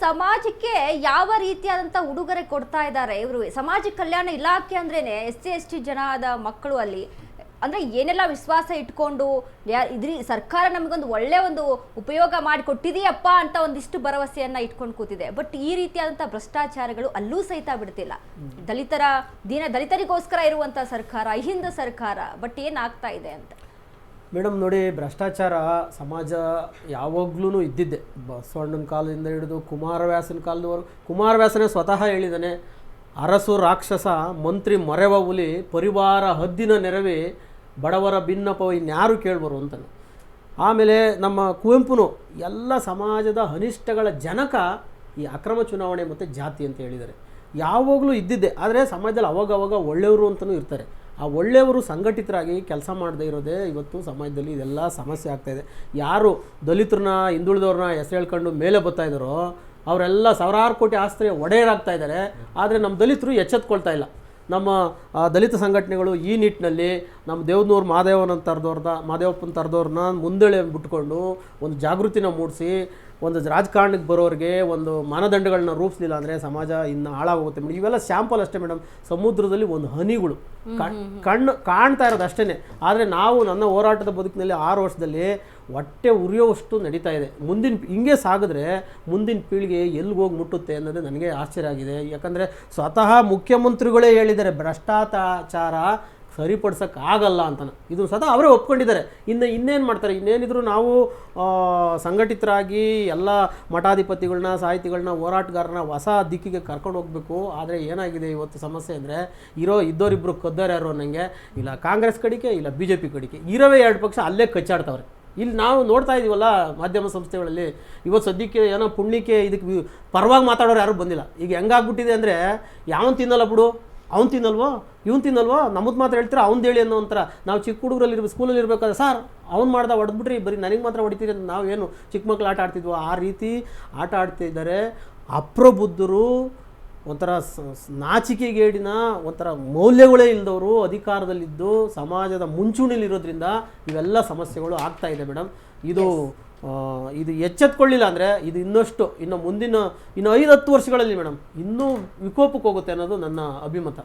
ಸಮಾಜಕ್ಕೆ ಯಾವ ರೀತಿಯಾದಂಥ ಉಡುಗೊರೆ ಕೊಡ್ತಾ ಇದ್ದಾರೆ ಇವರು? ಸಮಾಜ ಕಲ್ಯಾಣ ಇಲಾಖೆ ಅಂದ್ರೇನೆ SC ST ಜನದ ಮಕ್ಕಳು ಅಲ್ಲಿ ಅಂದ್ರೆ ಏನೆಲ್ಲ ವಿಶ್ವಾಸ ಇಟ್ಕೊಂಡು ಇದ್ರಿ ಸರ್ಕಾರ ನಮಗೊಂದು ಒಳ್ಳೆ ಒಂದು ಉಪಯೋಗ ಮಾಡಿಕೊಟ್ಟಿದೆಯಪ್ಪ ಅಂತ ಒಂದಿಷ್ಟು ಭರವಸೆಯನ್ನ ಇಟ್ಕೊಂಡು ಕೂತಿದೆ. ಬಟ್ ಈ ರೀತಿಯಾದಂಥ ಭ್ರಷ್ಟಾಚಾರಗಳು ಅಲ್ಲೂ ಸಹಿತ ಬಿಡ್ತಿಲ್ಲ. ದಲಿತರಿಗೋಸ್ಕರ ಇರುವಂಥ ಸರ್ಕಾರ, ಅಹಿಂದ ಸರ್ಕಾರ, ಬಟ್ ಏನಾಗ್ತಾ ಇದೆ ಅಂತ ಮೇಡಮ್ ನೋಡಿ, ಭ್ರಷ್ಟಾಚಾರ ಸಮಾಜ ಯಾವಾಗ್ಲೂ ಇದ್ದಿದ್ದೆ. ಬಸವಣ್ಣನ ಕಾಲದಿಂದ ಹಿಡಿದು ಕುಮಾರವ್ಯಾಸನ ಕಾಲದವರೆಗೂ. ಕುಮಾರವ್ಯಾಸನೇ ಸ್ವತಃ ಹೇಳಿದ್ದಾನೆ, ಅರಸು ರಾಕ್ಷಸ ಮಂತ್ರಿ ಮೊರೆವ ಹುಲಿ ಪರಿವಾರ ಹದ್ದಿನ ನೆರವೇ ಬಡವರ ಭಿನ್ನಪ ಇನ್ಯಾರು ಕೇಳ್ಬರು ಅಂತಾನೆ. ಆಮೇಲೆ ನಮ್ಮ ಕುವೆಂಪುನು ಎಲ್ಲ ಸಮಾಜದ ಅನಿಷ್ಟಗಳ ಜನಕ ಈ ಅಕ್ರಮ ಚುನಾವಣೆ ಮತ್ತು ಜಾತಿ ಅಂತ ಹೇಳಿದ್ದಾರೆ. ಯಾವಾಗಲೂ ಇದ್ದಿದ್ದೆ. ಆದರೆ ಸಮಾಜದಲ್ಲಿ ಅವಾಗವಾಗ ಒಳ್ಳೆಯವರು ಅಂತಲೂ ಇರ್ತಾರೆ. ಆ ಒಳ್ಳೆಯವರು ಸಂಘಟಿತರಾಗಿ ಕೆಲಸ ಮಾಡದೇ ಇರೋದೇ ಇವತ್ತು ಸಮಾಜದಲ್ಲಿ ಇದೆಲ್ಲ ಸಮಸ್ಯೆ ಆಗ್ತಾಯಿದೆ. ಯಾರು ದಲಿತರನ್ನ ಹಿಂದುಳಿದವ್ರನ್ನ ಹೆಸರು ಹೇಳ್ಕೊಂಡು ಮೇಲೆ ಬರ್ತಾ ಇದ್ದಾರೋ ಅವರೆಲ್ಲ ಸಾವಿರಾರು ಕೋಟಿ ಆಸ್ತಿ ಒಡೆಯರಾಗ್ತಾ ಇದ್ದಾರೆ. ಆದರೆ ನಮ್ಮ ದಲಿತರು ಎಚ್ಚೆತ್ಕೊಳ್ತಾ ಇಲ್ಲ. ನಮ್ಮ ದಲಿತ ಸಂಘಟನೆಗಳು ಈ ನಿಟ್ಟಿನಲ್ಲಿ ನಮ್ಮ ದೇವನೂರು ಮಾದೇವಪ್ಪನ ತರದವ್ರನ್ನ ಮುಂದೆಳೆ ಬಿಟ್ಕೊಂಡು ಒಂದು ಜಾಗೃತಿನ ಮೂಡಿಸಿ ಒಂದು ರಾಜಕಾರಣಕ್ಕೆ ಬರೋರಿಗೆ ಒಂದು ಮಾನದಂಡಗಳನ್ನ ರೂಪಿಸಲಿಲ್ಲ ಅಂದರೆ ಸಮಾಜ ಇನ್ನು ಹಾಳಾಗೋಗುತ್ತೆ ಮೇಡಮ್. ಇವೆಲ್ಲ ಸ್ಯಾಂಪಲ್ ಅಷ್ಟೇ ಮೇಡಮ್. ಸಮುದ್ರದಲ್ಲಿ ಒಂದು ಹನಿಗಳು ಕಣ್ಣು ಕಾಣ್ತಾ ಇರೋದು ಅಷ್ಟೇ. ಆದರೆ ನಾವು ನನ್ನ ಹೋರಾಟದ ಬದುಕಿನಲ್ಲಿ 6 ವರ್ಷದಲ್ಲಿ ಹೊಟ್ಟೆ ಉರಿಯೋವಷ್ಟು ನಡೀತಾ ಇದೆ. ಹಿಂಗೆ ಸಾಗಿದ್ರೆ ಮುಂದಿನ ಪೀಳಿಗೆ ಎಲ್ಲಿಗೆ ಹೋಗಿ ಮುಟ್ಟುತ್ತೆ ಅನ್ನೋದು ನನಗೆ ಆಶ್ಚರ್ಯ ಆಗಿದೆ. ಯಾಕಂದರೆ ಸ್ವತಃ ಮುಖ್ಯಮಂತ್ರಿಗಳೇ ಹೇಳಿದ್ದಾರೆ ಭ್ರಷ್ಟಾಚಾರ ಸರಿಪಡಿಸೋಕ್ಕಾಗಲ್ಲ ಅಂತಾನೆ. ಇದು ಸ್ವತಃ ಅವರೇ ಒಪ್ಕೊಂಡಿದ್ದಾರೆ. ಇನ್ನೇನು ಮಾಡ್ತಾರೆ? ಇನ್ನೇನಿದ್ರು ನಾವು ಸಂಘಟಿತರಾಗಿ ಎಲ್ಲ ಮಠಾಧಿಪತಿಗಳನ್ನ, ಸಾಹಿತಿಗಳನ್ನ, ಹೋರಾಟಗಾರನ ಹೊಸ ದಿಕ್ಕಿಗೆ ಕರ್ಕೊಂಡು ಹೋಗಬೇಕು. ಆದರೆ ಏನಾಗಿದೆ ಇವತ್ತು ಸಮಸ್ಯೆ ಅಂದರೆ ಇದ್ದೋರಿಬ್ಬರು ಕದ್ದಾರ ಯಾರು ಅನ್ನಂಗೆ, ಇಲ್ಲ ಕಾಂಗ್ರೆಸ್ ಕಡೆಗೆ ಇಲ್ಲ BJP ಕಡೆಗೆ ಇರೋವೇ 2 ಪಕ್ಷ ಅಲ್ಲೇ ಕಚ್ಚಾಡ್ತವ್ರೆ. ಇಲ್ಲಿ ನಾವು ನೋಡ್ತಾ ಇದ್ದೀವಲ್ಲ ಮಾಧ್ಯಮ ಸಂಸ್ಥೆಗಳಲ್ಲಿ, ಇವತ್ತು ಸದ್ಯಕ್ಕೆ ಏನೋ ಪುಣ್ಯಕ್ಕೆ ಇದಕ್ಕೆ ಪರವಾಗಿ ಮಾತಾಡೋರು ಯಾರೂ ಬಂದಿಲ್ಲ. ಈಗ ಹೆಂಗಾಗ್ಬಿಟ್ಟಿದೆ ಅಂದರೆ ಯಾವನು ತಿನ್ನಲ್ಲ ಬಿಡು, ಅವ್ನು ತಿನ್ನಲ್ವೋ ಇವ್ನು ತಿನ್ನಲ್ವೋ, ನಮ್ಮದು ಮಾತ್ರ ಹೇಳ್ತೀರಾ ಅವ್ನು ಹೇಳಿ ಅನ್ನೋ ಒಂಥರ. ನಾವು ಚಿಕ್ಕ ಹುಡುಗರಲ್ಲಿ ಸ್ಕೂಲಲ್ಲಿ ಇರಬೇಕಾದ್ರೆ ಸರ್ ಅವ್ನು ಮಾಡ್ದ ಹೊಡೆದ್ಬಿಟ್ರಿ, ಬರೀ ನನಗೆ ಮಾತ್ರ ಹೊಡಿತೀರಿ ಅಂತ ನಾವೇನು ಚಿಕ್ಕ ಮಕ್ಕಳು ಆಟ ಆಡ್ತಿದ್ವೋ ಆ ರೀತಿ ಆಟ ಆಡ್ತಿದ್ದಾರೆ. ಅಪ್ರಬುದ್ಧರು, ಒಂಥರ ನಾಚಿಕೆಗೇಡಿನ ಒಂಥರ ಮೌಲ್ಯಗಳೇ ಇಲ್ಲದವರು ಅಧಿಕಾರದಲ್ಲಿದ್ದು ಸಮಾಜದ ಮುಂಚೂಣಿಲಿರೋದ್ರಿಂದ ಇವೆಲ್ಲ ಸಮಸ್ಯೆಗಳು ಆಗ್ತಾ ಇದೆ ಮೇಡಮ್. ಇದು ಎಚ್ಚೆತ್ಕೊಳ್ಳಿಲ್ಲ ಅಂದರೆ ಇದು ಇನ್ನು ಮುಂದಿನ 5-10 ವರ್ಷಗಳಲ್ಲಿ ಮೇಡಮ್ ಇನ್ನೂ ವಿಕೋಪಕ್ಕೆ ಹೋಗುತ್ತೆ ಅನ್ನೋದು ನನ್ನ ಅಭಿಮತ.